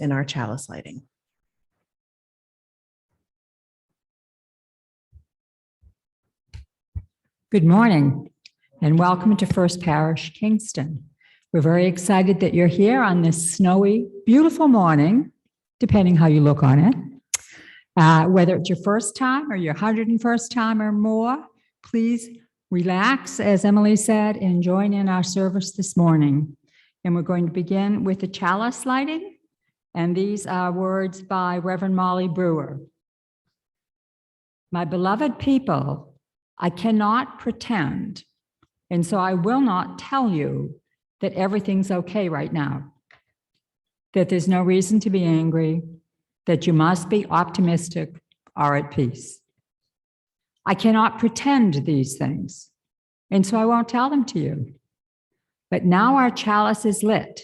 in our chalice lighting. Good morning and welcome to First Parish, Kingston. We're very excited that you're here on this snowy, beautiful morning, depending how you look on it. Whether it's your first time or your 101st time or more, please relax, as Emily said, and join in our service this morning. And we're going to begin with the chalice lighting. And these are words by Reverend Molly Brewer. My beloved people, I cannot pretend, and so I will not tell you that everything's okay right now, that there's no reason to be angry, that you must be optimistic or at peace. I cannot pretend these things, and so I won't tell them to you. But now our chalice is lit,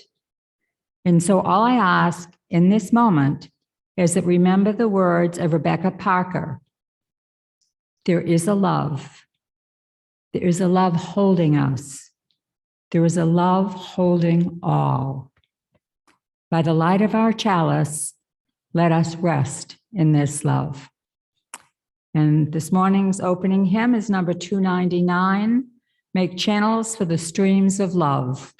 and so all I ask in this moment is that remember the words of Rebecca Parker. There is a love. There is a love holding us. There is a love holding all. By the light of our chalice, let us rest in this love. And this morning's opening hymn is number 299, Make Channels for the Streams of Love.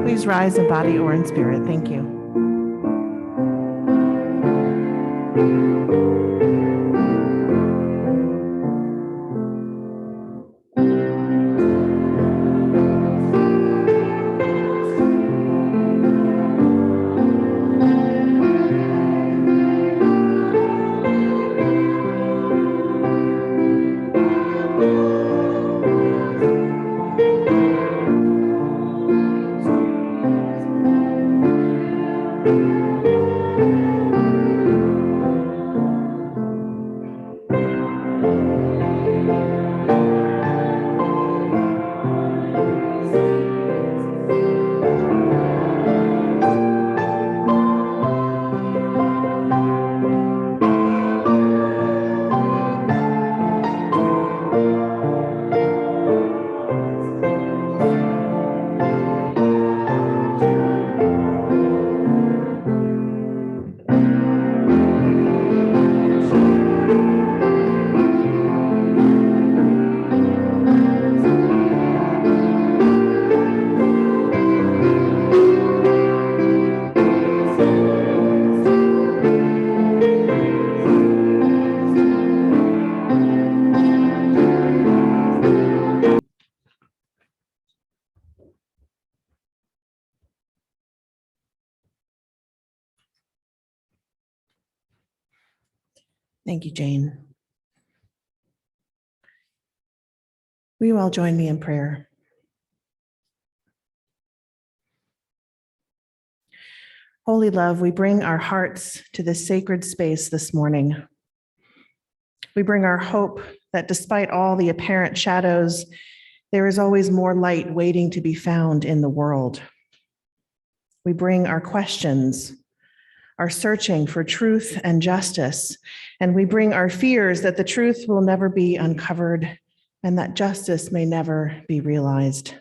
Please rise in body or in spirit. Thank you. Thank you, Jane. Will you all join me in prayer? Holy love, we bring our hearts to this sacred space this morning. We bring our hope that despite all the apparent shadows, there is always more light waiting to be found in the world. We bring our questions, our searching for truth and justice, and we bring our fears that the truth will never be uncovered and that justice may never be realized.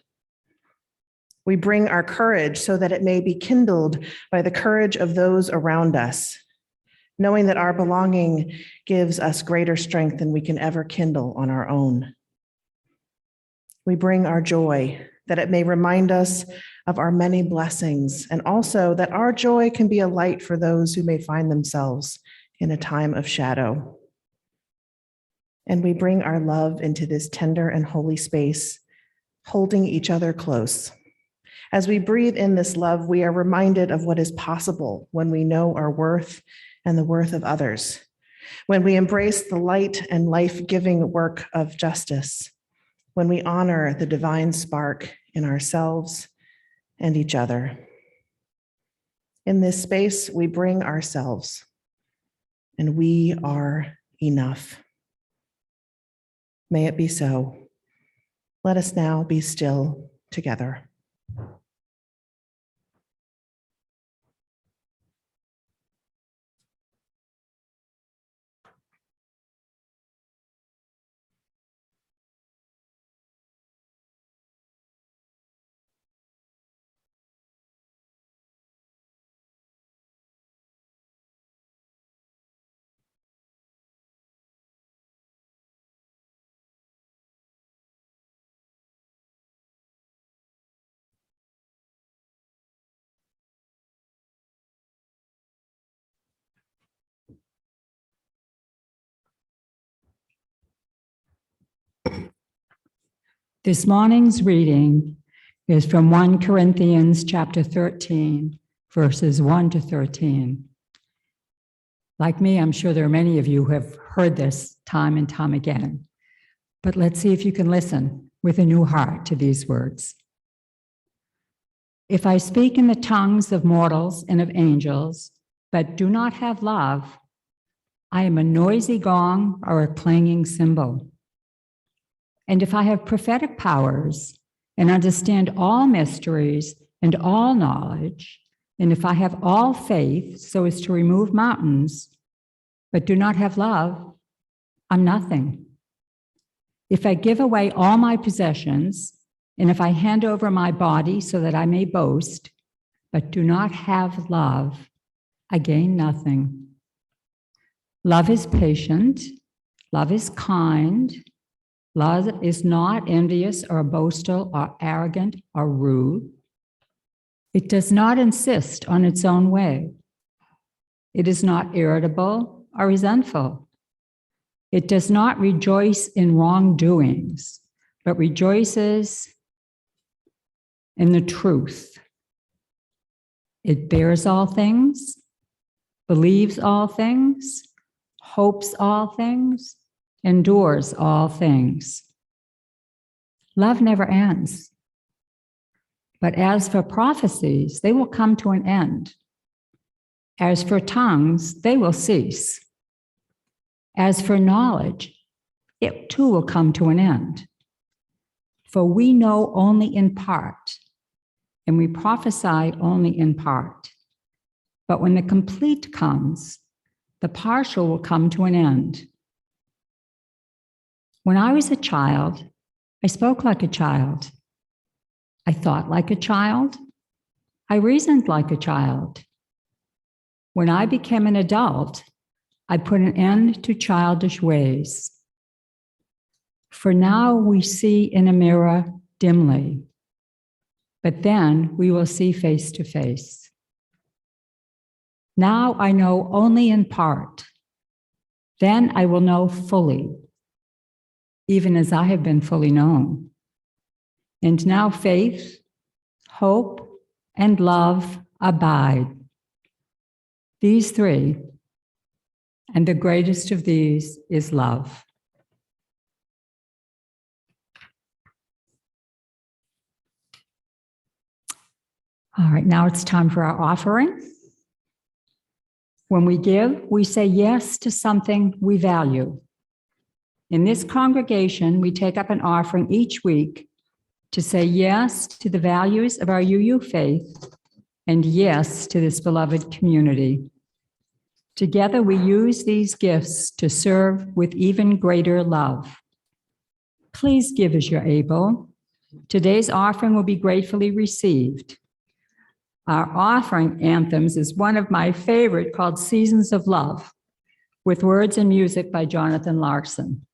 We bring our courage so that it may be kindled by the courage of those around us, knowing that our belonging gives us greater strength than we can ever kindle on our own. We bring our joy that it may remind us of our many blessings, and also that our joy can be a light for those who may find themselves in a time of shadow. And we bring our love into this tender and holy space, holding each other close. As we breathe in this love, we are reminded of what is possible when we know our worth and the worth of others, when we embrace the light and life-giving work of justice, when we honor the divine spark in ourselves and each other. In this space, we bring ourselves, and we are enough. May it be so. Let us now be still together. This morning's reading is from 1 Corinthians chapter 13, verses 1 to 13. Like me, I'm sure there are many of you who have heard this time and time again. But let's see if you can listen with a new heart to these words. If I speak in the tongues of mortals and of angels, but do not have love, I am a noisy gong or a clanging cymbal. And if I have prophetic powers and understand all mysteries and all knowledge, and if I have all faith so as to remove mountains, but do not have love, I'm nothing. If I give away all my possessions, and if I hand over my body so that I may boast, but do not have love, I gain nothing. Love is patient, love is kind, love is not envious or boastful or arrogant or rude. It does not insist on its own way. It is not irritable or resentful. It does not rejoice in wrongdoings, but rejoices in the truth. It bears all things, believes all things, hopes all things, endures all things. Love never ends. But as for prophecies, they will come to an end. As for tongues, they will cease. As for knowledge, it too will come to an end. For we know only in part, and we prophesy only in part. But when the complete comes, the partial will come to an end. When I was a child, I spoke like a child. I thought like a child. I reasoned like a child. When I became an adult, I put an end to childish ways. For now we see in a mirror dimly, but then we will see face to face. Now I know only in part. Then I will know fully, even as I have been fully known. And now faith, hope, and love abide. These three, and the greatest of these is love. All right, now it's time for our offering. When we give, we say yes to something we value. In this congregation, we take up an offering each week to say yes to the values of our UU faith and yes to this beloved community. Together, we use these gifts to serve with even greater love. Please give as you're able. Today's offering will be gratefully received. Our offering anthems is one of my favorite called Seasons of Love, with words and music by Jonathan Larson.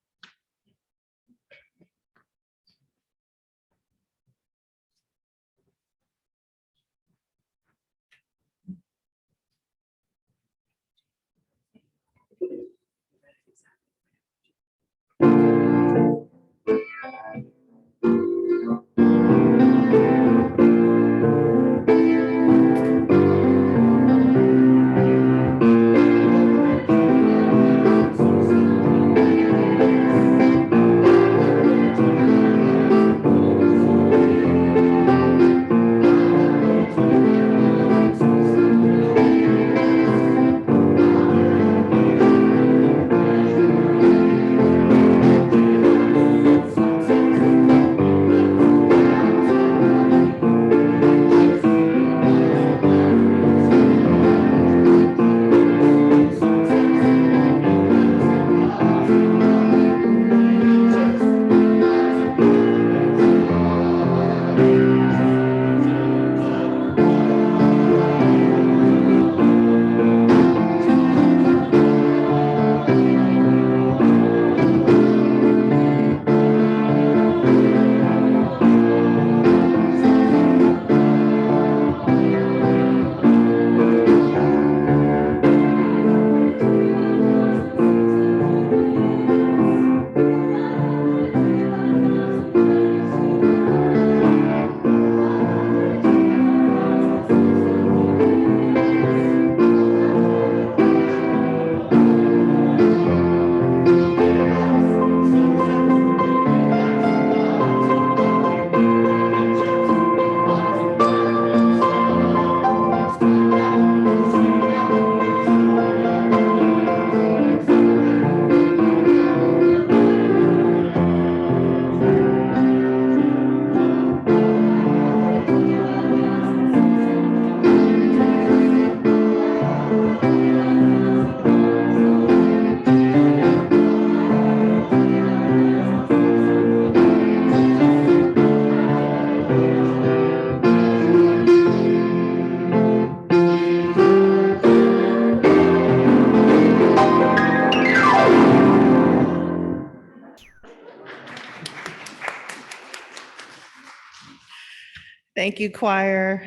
Thank you, choir.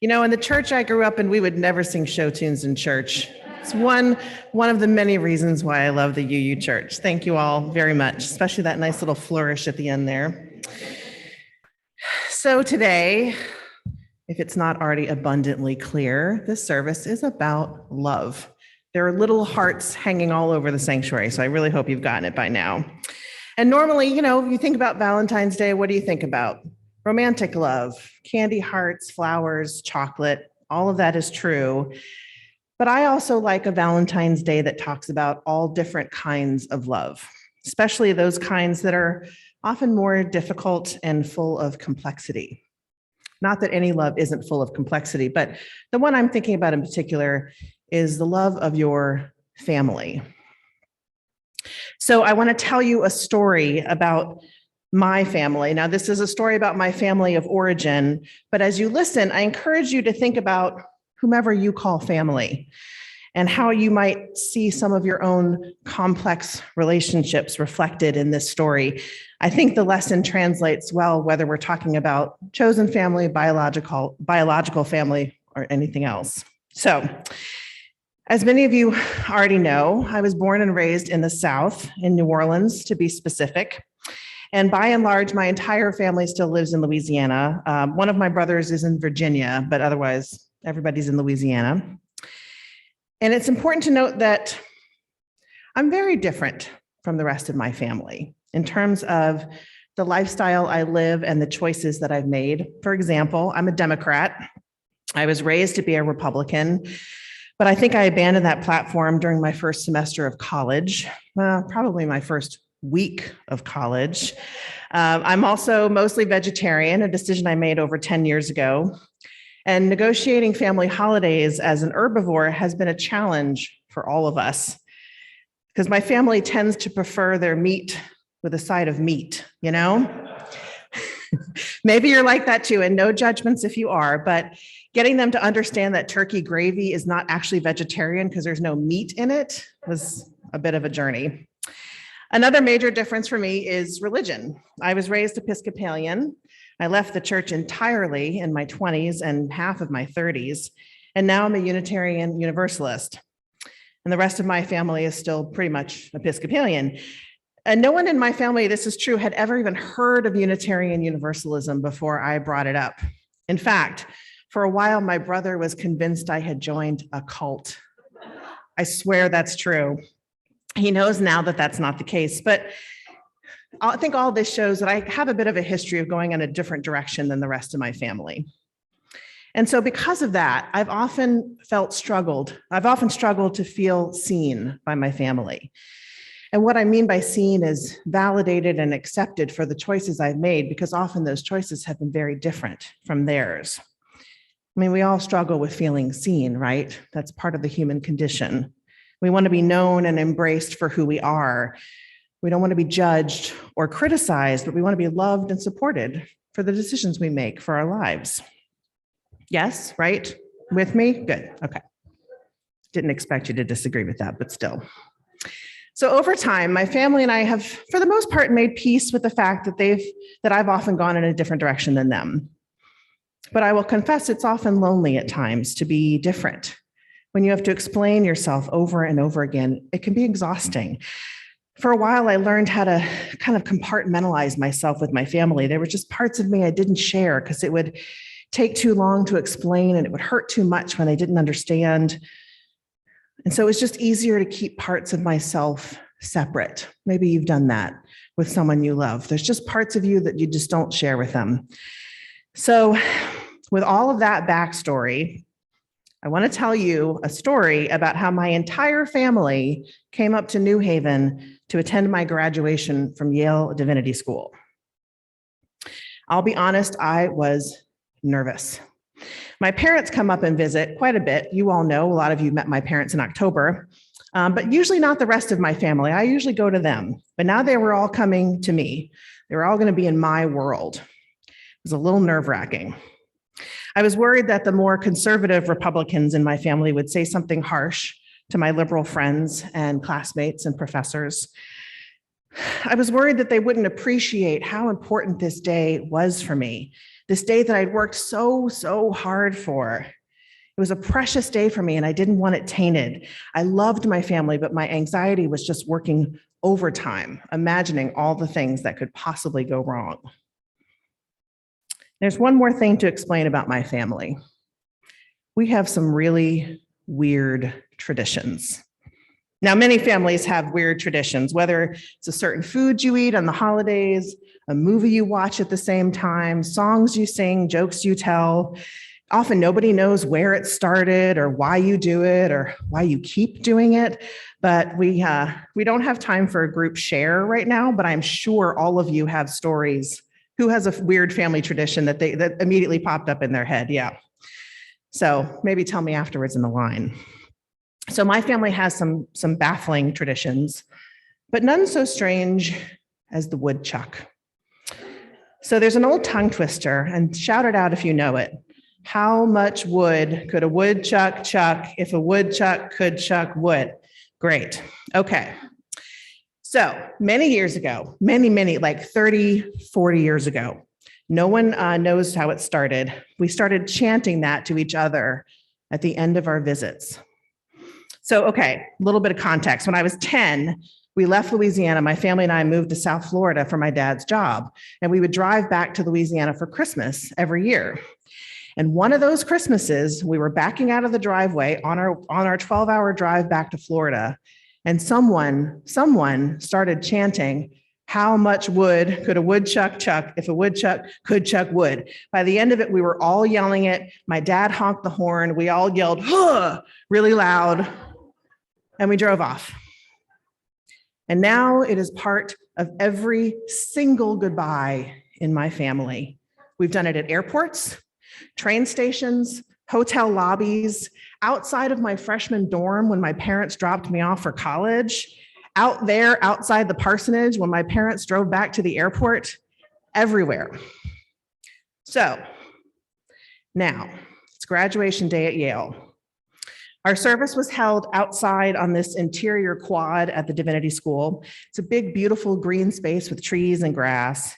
You know, in the church I grew up in, we would never sing show tunes in church. It's one of the many reasons why I love the UU Church. Thank you all very much, especially that nice little flourish at the end there. So today, if it's not already abundantly clear, this service is about love. There are little hearts hanging all over the sanctuary, so I really hope you've gotten it by now. And normally, you know, you think about Valentine's Day, what do you think about? Romantic love, candy hearts, flowers, chocolate, all of that is true. But I also like a Valentine's Day that talks about all different kinds of love, especially those kinds that are often more difficult and full of complexity. Not that any love isn't full of complexity, but the one I'm thinking about in particular is the love of your family. So I want to tell you a story about my family. Now, this is a story about my family of origin, but as you listen, I encourage you to think about whomever you call family and how you might see some of your own complex relationships reflected in this story. I think the lesson translates well, whether we're talking about chosen family, biological family, or anything else. So, as many of you already know, I was born and raised in the South, in New Orleans, to be specific. And by and large, my entire family still lives in Louisiana. One of my brothers is in Virginia, but otherwise, everybody's in Louisiana. And it's important to note that I'm very different from the rest of my family in terms of the lifestyle I live and the choices that I've made. For example, I'm a Democrat. I was raised to be a Republican, but I think I abandoned that platform during my first semester of college, probably my first week of college. I'm also mostly vegetarian, a decision I made over 10 years ago. And negotiating family holidays as an herbivore has been a challenge for all of us because my family tends to prefer their meat with a side of meat, you know? Maybe you're like that too, and no judgments if you are, but getting them to understand that turkey gravy is not actually vegetarian because there's no meat in it was a bit of a journey. Another major difference for me is religion. I was raised Episcopalian. I left the church entirely in my 20s and half of my 30s, and now I'm a Unitarian Universalist. And the rest of my family is still pretty much Episcopalian. And no one in my family, this is true, had ever even heard of Unitarian Universalism before I brought it up. In fact, for a while, my brother was convinced I had joined a cult. I swear that's true. He knows now that that's not the case, but I think all this shows that I have a bit of a history of going in a different direction than the rest of my family. And so because of that, I've often struggled to feel seen by my family. And what I mean by seen is validated and accepted for the choices I've made, because often those choices have been very different from theirs. I mean, we all struggle with feeling seen, right? That's part of the human condition. We want to be known and embraced for who we are. We don't want to be judged or criticized, but we want to be loved and supported for the decisions we make for our lives. Yes, right? With me? Good. Okay. Didn't expect you to disagree with that, but still. So over time, my family and I have, for the most part, made peace with the fact that I've often gone in a different direction than them. But I will confess it's often lonely at times to be different. When you have to explain yourself over and over again, it can be exhausting. For a while, I learned how to kind of compartmentalize myself with my family. There were just parts of me I didn't share because it would take too long to explain and it would hurt too much when they didn't understand. And so it was just easier to keep parts of myself separate. Maybe you've done that with someone you love. There's just parts of you that you just don't share with them. So with all of that backstory, I want to tell you a story about how my entire family came up to New Haven to attend my graduation from Yale Divinity School. I'll be honest, I was nervous. My parents come up and visit quite a bit. You all know, a lot of you met my parents in October, but usually not the rest of my family. I usually go to them, but now they were all coming to me. They were all going to be in my world. It was a little nerve-wracking. I was worried that the more conservative Republicans in my family would say something harsh to my liberal friends and classmates and professors. I was worried that they wouldn't appreciate how important this day was for me, this day that I'd worked so hard for. It was a precious day for me, and I didn't want it tainted. I loved my family, but my anxiety was just working overtime, imagining all the things that could possibly go wrong. There's one more thing to explain about my family. We have some really weird traditions. Now, many families have weird traditions, whether it's a certain food you eat on the holidays, a movie you watch at the same time, songs you sing, jokes you tell. Often nobody knows where it started or why you do it or why you keep doing it. But we don't have time for a group share right now, but I'm sure all of you have stories. Who has a weird family tradition that immediately popped up in their head? Yeah. So maybe tell me afterwards in the line. So my family has some baffling traditions, but none so strange as the woodchuck. So there's an old tongue twister, and shout it out if you know it. How much wood could a woodchuck chuck if a woodchuck could chuck wood? Great. Okay. So many years ago, many, like 30, 40 years ago, no one knows how it started. We started chanting that to each other at the end of our visits. So, okay, a little bit of context. When I was 10, we left Louisiana. My family and I moved to South Florida for my dad's job, and we would drive back to Louisiana for Christmas every year. And one of those Christmases, we were backing out of the driveway on our 12-hour drive back to Florida, and someone started chanting, how much wood could a woodchuck chuck if a woodchuck could chuck wood? By the end of it, we were all yelling it. My dad honked the horn. We all yelled, huh, really loud, and we drove off. And now it is part of every single goodbye in my family. We've done it at airports, train stations, hotel lobbies, outside of my freshman dorm when my parents dropped me off for college, out there outside the parsonage when my parents drove back to the airport, everywhere. So now it's graduation day at Yale. Our service was held outside on this interior quad at the Divinity School. It's a big, beautiful green space with trees and grass.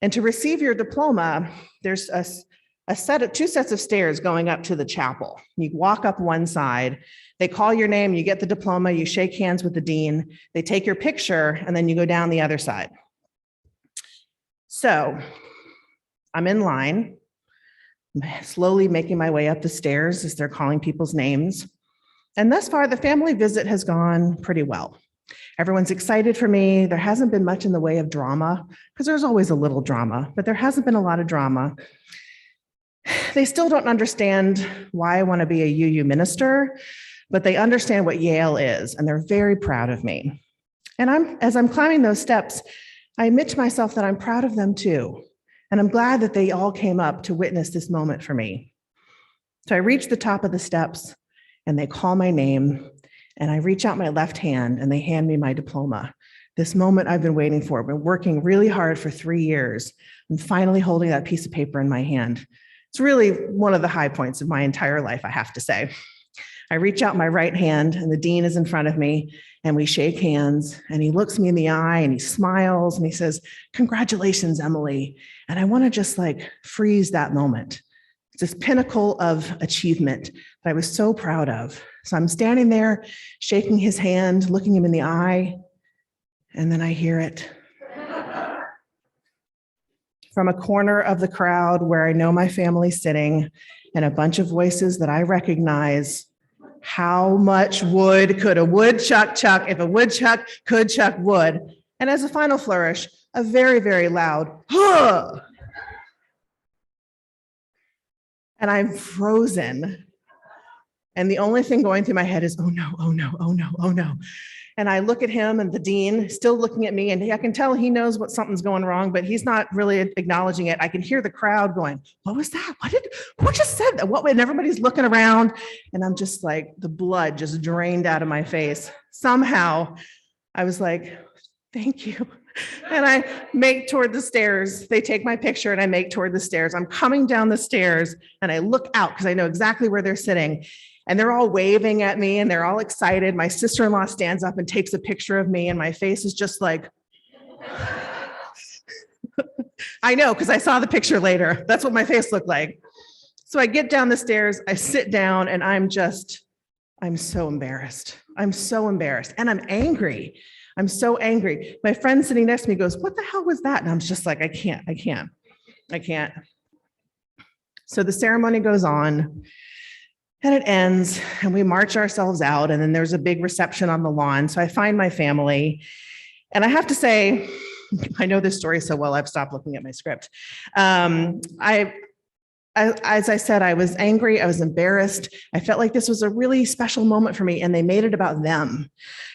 And to receive your diploma, there's two sets of stairs going up to the chapel. You walk up one side, they call your name, you get the diploma, you shake hands with the dean, they take your picture, and then you go down the other side. So I'm in line, slowly making my way up the stairs as they're calling people's names. And thus far, the family visit has gone pretty well. Everyone's excited for me. There hasn't been much in the way of drama, because there's always a little drama, but there hasn't been a lot of drama. They still don't understand why I want to be a UU minister, but they understand what Yale is, and they're very proud of me. And as I'm climbing those steps, I admit to myself that I'm proud of them too. And I'm glad that they all came up to witness this moment for me. So I reach the top of the steps, and they call my name, and I reach out my left hand, and they hand me my diploma. This moment I've been waiting for. I've been working really hard for 3 years. I'm finally holding that piece of paper in my hand. It's really one of the high points of my entire life, I have to say. I reach out my right hand, and the dean is in front of me, and we shake hands, and he looks me in the eye, and he smiles, and he says, "Congratulations, Emily." And I want to just freeze that moment. It's this pinnacle of achievement that I was so proud of. So I'm standing there, shaking his hand, looking him in the eye, and then I hear it. From a corner of the crowd where I know my family's sitting, and a bunch of voices that I recognize, how much wood could a woodchuck chuck if a woodchuck could chuck wood? And as a final flourish, a very, very loud, huh! And I'm frozen. And the only thing going through my head is, oh no, oh no, oh no, oh no. And I look at him, and the dean still looking at me, and I can tell he knows something's going wrong, but he's not really acknowledging it. I can hear the crowd going, what was that? Who just said that? And everybody's looking around, and I'm just the blood just drained out of my face. Somehow I was like, thank you. And I make toward the stairs. They take my picture, and I make toward the stairs. I'm coming down the stairs, and I look out because I know exactly where they're sitting. And they're all waving at me, and they're all excited. My sister-in-law stands up and takes a picture of me, and my face is just I know, because I saw the picture later. That's what my face looked like. So I get down the stairs, I sit down, and I'm so embarrassed. I'm so embarrassed. And I'm angry. I'm so angry. My friend sitting next to me goes, "What the hell was that?" And I'm just like, I can't. So the ceremony goes on and it ends, and we march ourselves out. And then there's a big reception on the lawn. So I find my family. And I have to say, I know this story so well, I've stopped looking at my script. As I said, I was angry. I was embarrassed. I felt like this was a really special moment for me, and they made it about them.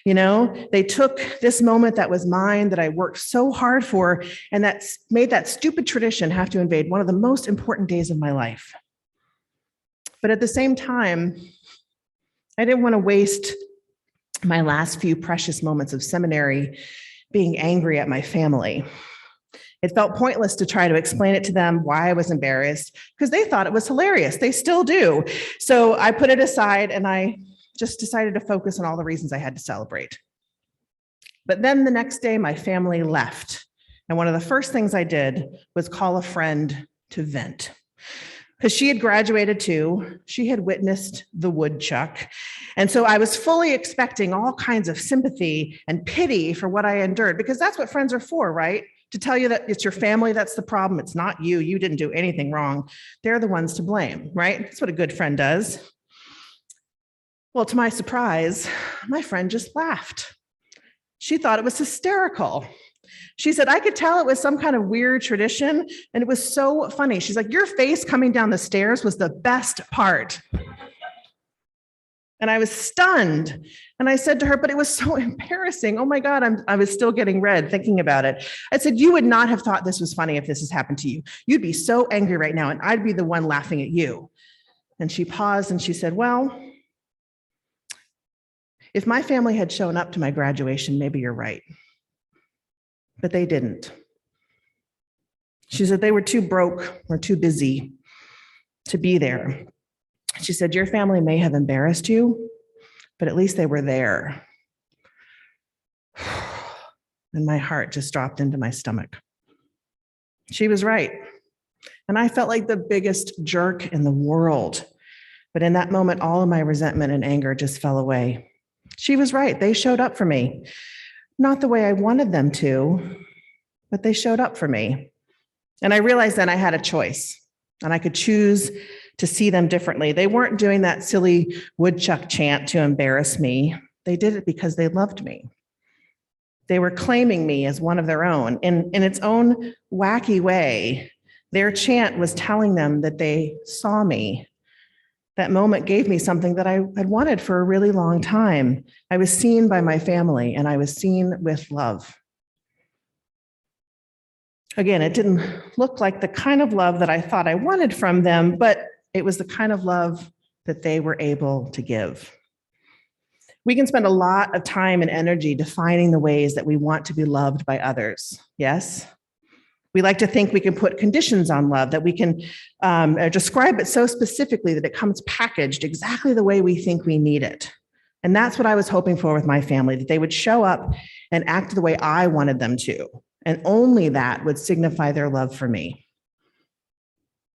You know, they took this moment that was mine, that I worked so hard for, and that made that stupid tradition have to invade one of the most important days of my life. But at the same time, I didn't want to waste my last few precious moments of seminary being angry at my family. It felt pointless to try to explain it to them why I was embarrassed, because they thought it was hilarious. They still do. So I put it aside, and I just decided to focus on all the reasons I had to celebrate. But then the next day, my family left. And one of the first things I did was call a friend to vent. Because she had graduated too. She had witnessed the Woodchuck. And so I was fully expecting all kinds of sympathy and pity for what I endured, because that's what friends are for, right? To tell you that it's your family that's the problem. It's not you. You didn't do anything wrong. They're the ones to blame, right? That's what a good friend does. Well, to my surprise, my friend just laughed. She thought it was hysterical. She said, I could tell it was some kind of weird tradition, and it was so funny. She's like, your face coming down the stairs was the best part. And I was stunned. And I said to her, but it was so embarrassing. Oh my God, I was still getting red thinking about it. I said, you would not have thought this was funny if this has happened to you. You'd be so angry right now, and I'd be the one laughing at you. And she paused and she said, well, if my family had shown up to my graduation, maybe you're right. But they didn't. She said they were too broke or too busy to be there. She said, your family may have embarrassed you, but at least they were there. And my heart just dropped into my stomach. She was right. And I felt like the biggest jerk in the world. But in that moment, all of my resentment and anger just fell away. She was right. They showed up for me. Not the way I wanted them to, but they showed up for me. And I realized then I had a choice, and I could choose to see them differently. They weren't doing that silly Woodchuck chant to embarrass me. They did it because they loved me. They were claiming me as one of their own. In its own wacky way, their chant was telling them that they saw me. That moment gave me something that I had wanted for a really long time. I was seen by my family, and I was seen with love. Again, it didn't look like the kind of love that I thought I wanted from them, but it was the kind of love that they were able to give. We can spend a lot of time and energy defining the ways that we want to be loved by others. Yes? We like to think we can put conditions on love, that we can describe it so specifically that it comes packaged exactly the way we think we need it. And that's what I was hoping for with my family, that they would show up and act the way I wanted them to. And only that would signify their love for me.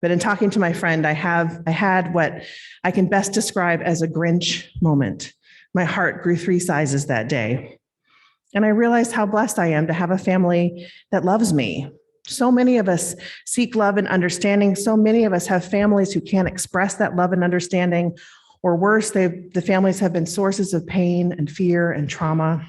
But in talking to my friend, I had what I can best describe as a Grinch moment. My heart grew 3 sizes that day. And I realized how blessed I am to have a family that loves me. So many of us seek love and understanding. So many of us have families who can't express that love and understanding, or worse, the families have been sources of pain and fear and trauma.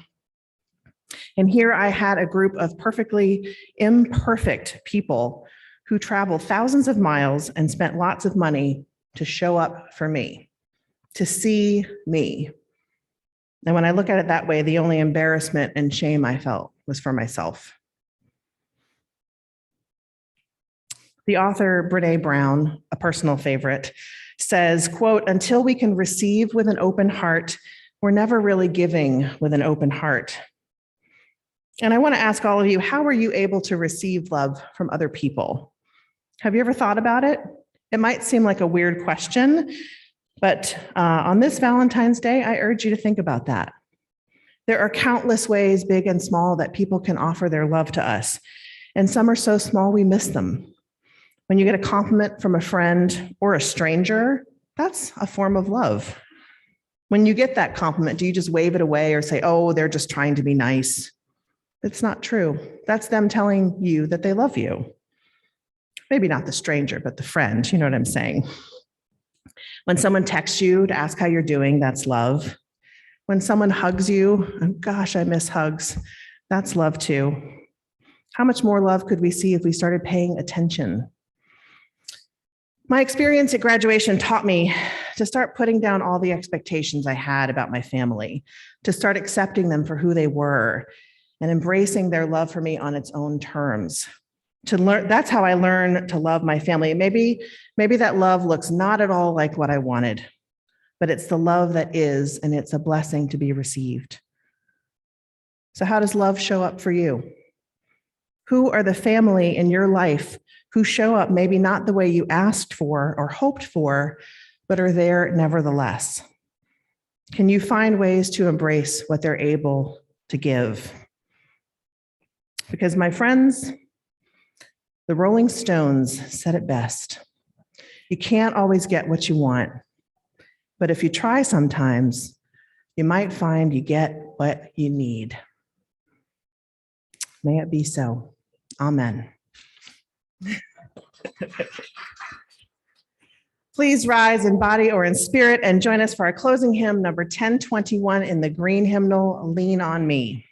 And here I had a group of perfectly imperfect people who traveled thousands of miles and spent lots of money to show up for me, to see me. And when I look at it that way, the only embarrassment and shame I felt was for myself. The author Brené Brown, a personal favorite, says, quote, until we can receive with an open heart, we're never really giving with an open heart. And I want to ask all of you, how are you able to receive love from other people? Have you ever thought about it? It might seem like a weird question, but on this Valentine's Day, I urge you to think about that. There are countless ways, big and small, that people can offer their love to us. And some are so small we miss them. When you get a compliment from a friend or a stranger, that's a form of love. When you get that compliment, do you just wave it away or say, oh, they're just trying to be nice? It's not true. That's them telling you that they love you. Maybe not the stranger, but the friend, you know what I'm saying? When someone texts you to ask how you're doing, that's love. When someone hugs you, oh gosh, I miss hugs, that's love too. How much more love could we see if we started paying attention? My experience at graduation taught me to start putting down all the expectations I had about my family, to start accepting them for who they were and embracing their love for me on its own terms. To learn, that's how I learned to love my family. And maybe that love looks not at all like what I wanted, but it's the love that is, and it's a blessing to be received. So how does love show up for you? Who are the family in your life who show up maybe not the way you asked for or hoped for, but are there nevertheless? Can you find ways to embrace what they're able to give? Because my friends, the Rolling Stones said it best. You can't always get what you want, but if you try sometimes, you might find you get what you need. May it be so. Amen. Please rise in body or in spirit and join us for our closing hymn, number 1021 in the green hymnal, Lean on Me.